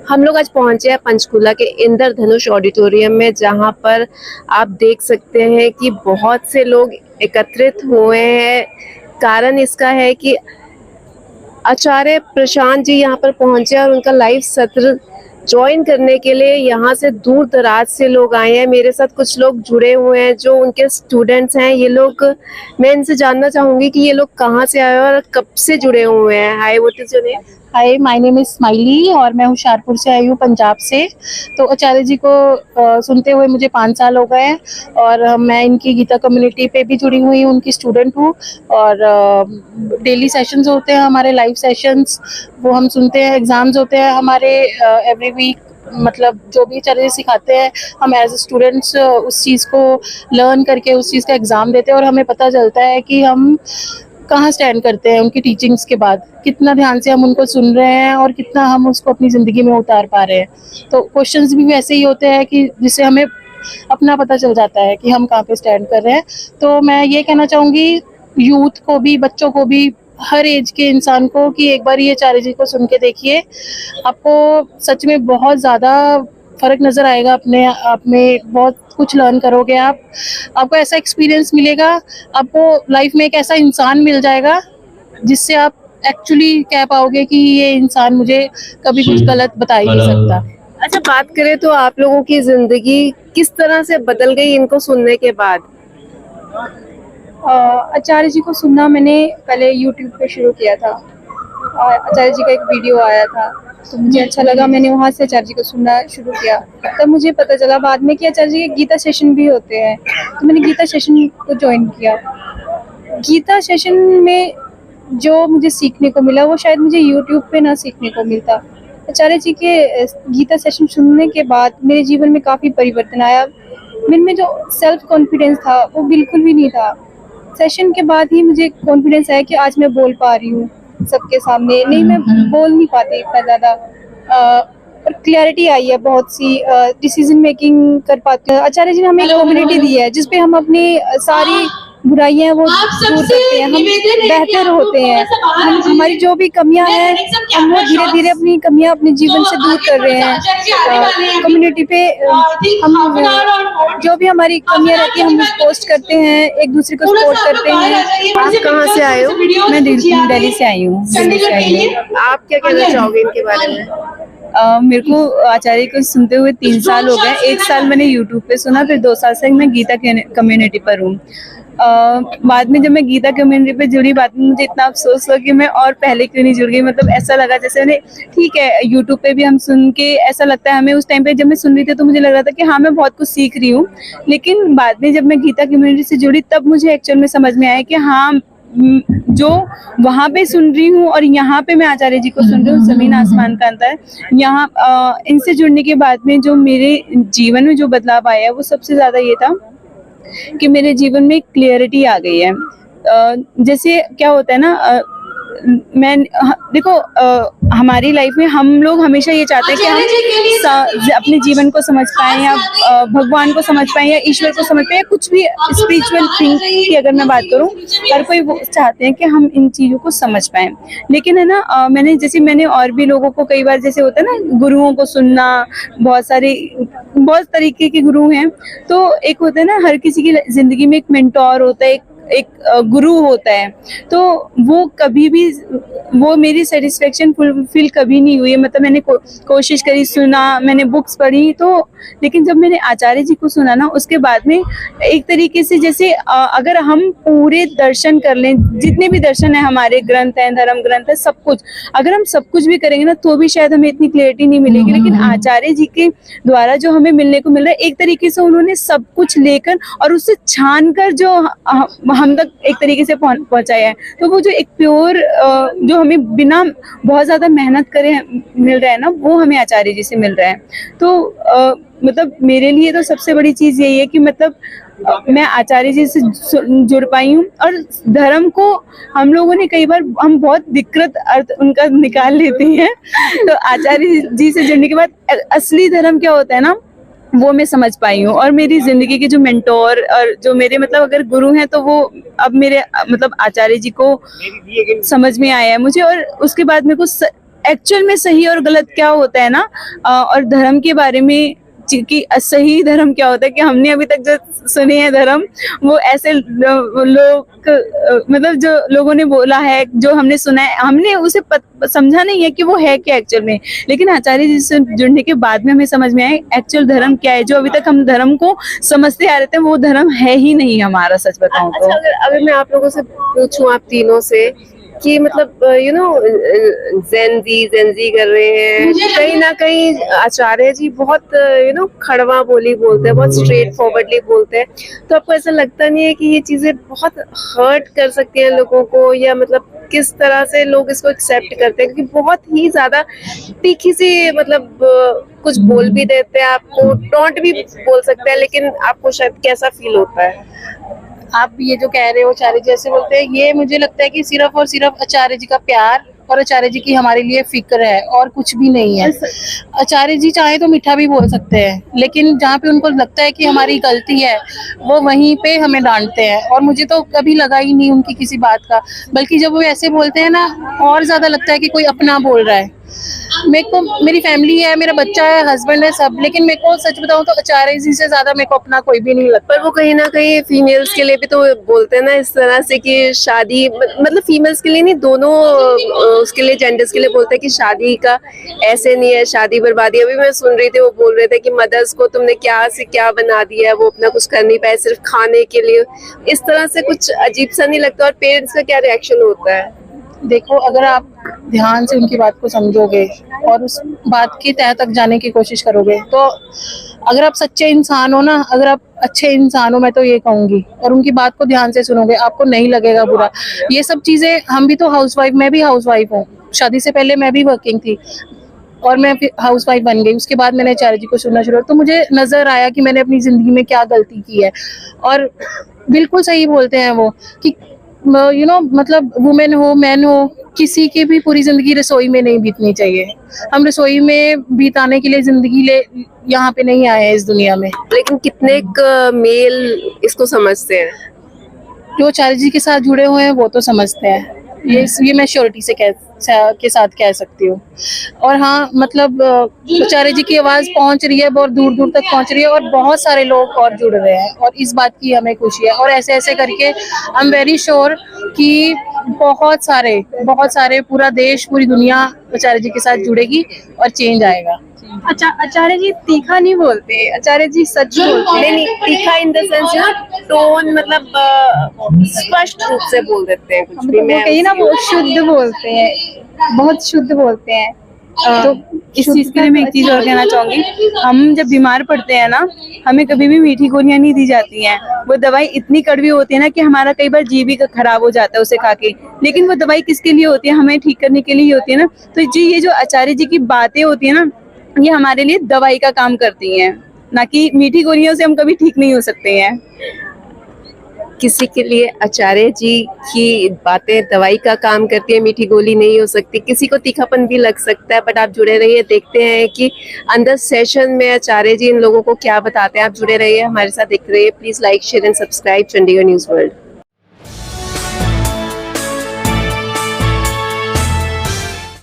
हम लोग आज पहुंचे हैं पंचकूला के इंद्रधनुष ऑडिटोरियम में, जहां पर आप देख सकते हैं कि बहुत से लोग एकत्रित हुए हैं। कारण इसका है कि आचार्य प्रशांत जी यहाँ पर पहुंचे और उनका लाइव सत्र ज्वाइन करने के लिए यहाँ से दूर दराज से लोग आए हैं। मेरे साथ कुछ लोग जुड़े हुए हैं जो उनके स्टूडेंट्स हैं। ये लोग, मैं इनसे जानना चाहूंगी कि ये लोग कहाँ से आए हैं और कब से जुड़े हुए हैं। Hi, what is your name? Hi, my name is Smiley और मैं होशियारपुर से आई हूँ, पंजाब से। तो आचार्य जी को सुनते हुए मुझे 5 साल हो गए हैं और मैं इनकी गीता कम्युनिटी पे भी जुड़ी हुई हूँ, उनकी स्टूडेंट हूँ। और डेली सेशंस होते हैं हमारे, लाइव सेशंस, वो हम सुनते हैं। एग्जाम्स होते हैं हमारे एवरी वीक, मतलब जो भी आचार्य जी सिखाते हैं हम एज स्टूडेंट्स उस चीज़ को लर्न करके उस चीज़ का एग्ज़ाम देते हैं और हमें पता चलता है कि हम कहाँ स्टैंड करते हैं उनकी टीचिंग्स के बाद, कितना ध्यान से हम उनको सुन रहे हैं और कितना हम उसको अपनी ज़िंदगी में उतार पा रहे हैं। तो क्वेश्चंस भी वैसे ही होते हैं कि जिससे हमें अपना पता चल जाता है कि हम कहाँ पे स्टैंड कर रहे हैं। तो मैं ये कहना चाहूँगी यूथ को भी, बच्चों को भी, हर एज के इंसान को कि एक बार ये आचार्य जी को सुन के देखिए। आपको सच में बहुत ज़्यादा फ़र्क नज़र आएगा, अपने आप में बहुत कुछ लर्न करोगे आप। आपको ऐसा एक्सपीरियंस मिलेगा, आपको लाइफ में एक ऐसा इंसान मिल जाएगा जिससे आप एक्चुअली कह पाओगे कि ये इंसान मुझे कभी कुछ गलत बता ही नहीं सकता। अच्छा, बात करें तो आप लोगों की जिंदगी किस तरह से बदल गई इनको सुनने के बाद? आचार्य जी को सुनना मैंने पहले यूट्यूब पे शुरू किया था। आचार्य जी का एक वीडियो आया था तो मुझे अच्छा लगा, मैंने वहाँ से आचार्य जी को सुनना शुरू किया। तब मुझे पता चला बाद में कि आचार्य जी के गीता सेशन भी होते हैं, तो मैंने गीता सेशन को ज्वाइन किया। गीता सेशन में जो मुझे सीखने को मिला वो शायद मुझे यूट्यूब पे ना सीखने को मिलता। आचार्य जी के गीता सेशन सुनने के बाद मेरे जीवन में काफ़ी परिवर्तन आया। मेरे में जो सेल्फ कॉन्फिडेंस था वो बिल्कुल भी नहीं था। सेशन के बाद ही मुझे कॉन्फिडेंस आया कि आज मैं बोल पा रही हूँ सबके सामने। नहीं, मैं बोल नहीं पाती इतना ज़्यादा, और क्लैरिटी आई है, बहुत सी डिसीजन मेकिंग कर पाती हूँ। आचार्य जी ने हमें एक कम्युनिटी दी है जिसपे हम अपनी सारी बुराइयां वो दूर करते हैं, हम बेहतर होते हैं। हमारी जो भी कमियां हैं हम वो धीरे धीरे अपनी कमियां अपने जीवन से दूर कर रहे हैं। कम्युनिटी पे हम जो भी हमारी कमियां रहती है हम पोस्ट करते हैं, एक दूसरे को सपोर्ट करते हैं। आप कहाँ से आए हो? मैं दिल्ली से आई हूँ। आप क्या कहना चाहोगे इनके बारे में? मेरे को आचार्य को सुनते हुए 3 साल हो गए। 1 साल मैंने यूट्यूब पे सुना, फिर 2 साल से मैं गीता कम्युनिटी पर हूँ। बाद में जब मैं गीता कम्युनिटी पे जुड़ी, बाद में मुझे इतना अफसोस हुआ कि मैं और पहले क्यों नहीं जुड़ गई। मतलब ऐसा लगा जैसे मैंने, ठीक है यूट्यूब पे भी हम सुन के ऐसा लगता है हमें, उस टाइम पे जब मैं सुन रही थी तो मुझे लग रहा था कि हाँ मैं बहुत कुछ सीख रही हूँ। लेकिन बाद में जब मैं गीता कम्युनिटी से जुड़ी तब मुझे एक्चुअल में समझ में आया कि हाँ, जो वहाँ पे सुन रही हूँ और यहाँ पे मैं आचार्य जी को सुन रही हूँ, जमीन आसमान का अंतर है। यहाँ इनसे जुड़ने के बाद में जो मेरे जीवन में जो बदलाव आया है वो सबसे ज़्यादा ये था कि मेरे जीवन में क्लियरिटी आ गई है। जैसे क्या होता है ना, देखो हमारी लाइफ में हम लोग हमेशा ये चाहते हैं कि हम अपने जीवन को समझ पाएं या भगवान को समझ पाएं या ईश्वर को समझ पाएं या कुछ भी स्पिरिचुअल थिंग की अगर मैं बात करूं, हर कोई वो चाहते हैं कि हम इन चीज़ों को समझ पाएं। लेकिन है ना, मैंने और भी लोगों को कई बार, जैसे होता है ना गुरुओं को सुनना, बहुत तरीके के गुरु हैं। तो एक होता है ना, हर किसी की जिंदगी में एक मेंटोर होता है, एक गुरु होता है। तो वो कभी भी, वो मेरी सेटिस्फेक्शन फुलफिल कभी नहीं हुई। मतलब मैंने कोशिश करी, सुना, मैंने बुक्स पढ़ी, तो लेकिन जब मैंने आचार्य जी को सुना ना, उसके बाद में एक तरीके से जैसे अगर हम पूरे दर्शन कर लें, जितने भी दर्शन है हमारे, ग्रंथ हैं, धर्म ग्रंथ है, सब कुछ, अगर हम सब कुछ भी करेंगे ना तो भी शायद हमें इतनी क्लियरिटी नहीं मिलेगी। लेकिन आचार्य जी के द्वारा जो हमें मिलने को मिल रहा है, एक तरीके से उन्होंने सब कुछ लेकर और उससे छान कर जो हम तक एक तरीके से पहुंचाया है, तो वो जो एक प्योर जो हमें बिना बहुत ज्यादा मेहनत करे मिल रहा है ना, वो हमें आचार्य जी से मिल रहा है। तो मतलब मेरे लिए तो सबसे बड़ी चीज यही है कि मतलब मैं आचार्य जी से जुड़ पाई हूँ। और धर्म को हम लोगों ने कई बार, हम बहुत विकृत अर्थ उनका निकाल लेते हैं, तो आचार्य जी से जुड़ने के बाद असली धर्म क्या होता है ना, वो मैं समझ पाई हूँ। और मेरी जिंदगी के जो मेंटोर और जो मेरे मतलब अगर गुरु हैं, तो वो अब मेरे मतलब आचार्य जी को समझ में आया है मुझे। और उसके बाद मेरे को एक्चुअल में सही और गलत क्या होता है ना, और धर्म के बारे में कि सही धर्म क्या होता है, कि हमने अभी तक जो सुने हैं धर्म, वो ऐसे लोग मतलब जो लोगों ने बोला है, जो हमने सुना है, हमने उसे समझा नहीं है कि वो है क्या एक्चुअल में। लेकिन आचार्य जी से जुड़ने के बाद में हमें समझ में आया एक्चुअल धर्म क्या है। जो अभी तक हम धर्म को समझते आ रहे थे वो धर्म है ही नहीं हमारा, सच बताऊं तो। अच्छा, अगर मैं आप लोगों से पूछूं, आप तीनों से, कि मतलब जेनजी कर रहे हैं, कहीं ना कहीं आचार्य जी बहुत खड़वा बोली बोलते हैं, बहुत स्ट्रेट फॉरवर्डली बोलते हैं, तो आपको ऐसा लगता नहीं है कि ये चीजें बहुत हर्ट कर सकती हैं लोगों को, या मतलब किस तरह से लोग इसको एक्सेप्ट करते हैं? क्योंकि बहुत ही ज्यादा तीखी सी मतलब कुछ बोल भी देते हैं, आपको टॉन्ट भी बोल सकते हैं, लेकिन आपको शायद कैसा फील होता है? आप ये जो कह रहे हो आचार्य जी ऐसे बोलते हैं, ये मुझे लगता है कि सिर्फ और सिर्फ आचार्य जी का प्यार और आचार्य जी की हमारे लिए फिक्र है, और कुछ भी नहीं है। आचार्य जी चाहे तो मीठा भी बोल सकते हैं, लेकिन जहाँ पे उनको लगता है कि हमारी गलती है वो वहीं पे हमें डांटते हैं। और मुझे तो कभी लगा ही नहीं उनकी किसी बात का, बल्कि जब वो ऐसे बोलते हैं ना, और ज्यादा लगता है कि कोई अपना बोल रहा है। मेरे को मेरी फैमिली है, मेरा बच्चा है, हस्बैंड है, सब, लेकिन मेरे को सच बताऊं तो आचार्य जी से ज्यादा मेरे को अपना कोई भी नहीं लगता। पर वो कहीं ना कहीं फीमेल्स के लिए भी तो बोलते हैं ना इस तरह से कि शादी, मतलब फीमेल्स के लिए नहीं, दोनों उसके लिए, जेंडर्स के लिए बोलते हैं कि शादी का ऐसे नहीं है, शादी बर्बादी। अभी मैं सुन रही थी, वो बोल रहे थे कि मदर्स को तुमने क्या से क्या बना दिया है, वो अपना कुछ कर नहीं पाए सिर्फ खाने के लिए। इस तरह से कुछ अजीब सा नहीं लगता? और पेरेंट्स का क्या रिएक्शन होता है? देखो, अगर आप ध्यान से उनकी बात को समझोगे और उस बात की तह तक जाने की कोशिश करोगे, तो अगर आप सच्चे इंसान हो ना, अगर आप अच्छे इंसान हो, मैं तो ये कहूंगी, और उनकी बात को ध्यान से सुनोगे, आपको नहीं लगेगा बुरा। ये सब चीजें, हम भी तो हाउसवाइफ, मैं भी हाउसवाइफ हूँ, शादी से पहले मैं भी वर्किंग थी और मैं हाउस वाइफ बन गई। उसके बाद मैंने आचार्य जी को सुनना शुरू किया, तो मुझे नजर आया कि मैंने अपनी जिंदगी में क्या गलती की है। और बिल्कुल सही बोलते हैं वो कि मतलब वुमेन हो, मैन हो, किसी की भी पूरी जिंदगी रसोई में नहीं बीतनी चाहिए। हम रसोई में बिताने के लिए जिंदगी यहाँ पे नहीं आए हैं इस दुनिया में। लेकिन कितने मेल इसको समझते हैं? जो आचार्य जी के साथ जुड़े हुए हैं वो तो समझते हैं, ये मैं श्योरिटी से के साथ कह सकती हूँ। और हाँ, मतलब आचार्य जी की आवाज पहुंच रही है, बहुत दूर दूर तक पहुंच रही है, और बहुत सारे लोग और जुड़ रहे हैं, और इस बात की हमें खुशी है। और ऐसे ऐसे करके आई एम वेरी श्योर कि बहुत सारे पूरा देश, पूरी दुनिया आचार्य जी के साथ जुड़ेगी और चेंज आएगा। अच्छा, आचार्य जी तीखा नहीं बोलते, आचार्य जी सच बोलते हैं। नहीं, तीखा इन द सेंस टोन, मतलब स्पष्ट रूप से बोल देते हैं कुछ भी। वो कहीं ना वो शुद्ध बोलते हैं, बहुत शुद्ध बोलते हैं। तो इस चीज के लिए मैं एक चीज और कहना चाहूंगी, हम जब बीमार पड़ते हैं ना, हमें कभी भी मीठी गोलियां नहीं दी जाती हैं। वो दवाई इतनी कड़वी होती है ना कि हमारा कई बार जी भी खराब हो जाता है उसे खा के। लेकिन वो दवाई किसके लिए होती है? हमें ठीक करने के लिए ही होती है ना। तो जी, ये जो आचार्य जी की बातें होती है ना, ये हमारे लिए दवाई का काम करती हैं, ना कि मीठी गोलियों से हम कभी ठीक नहीं हो सकते हैं। किसी के लिए आचार्य जी की बातें दवाई का काम करती है, मीठी गोली नहीं हो सकती। किसी को तीखापन भी लग सकता है, बट आप जुड़े रहिए, देखते हैं कि अंदर सेशन में आचार्य जी इन लोगों को क्या बताते हैं। आप जुड़े रहिए, हमारे साथ देखते रहिए। Please like, share and subscribe Chandigarh news world.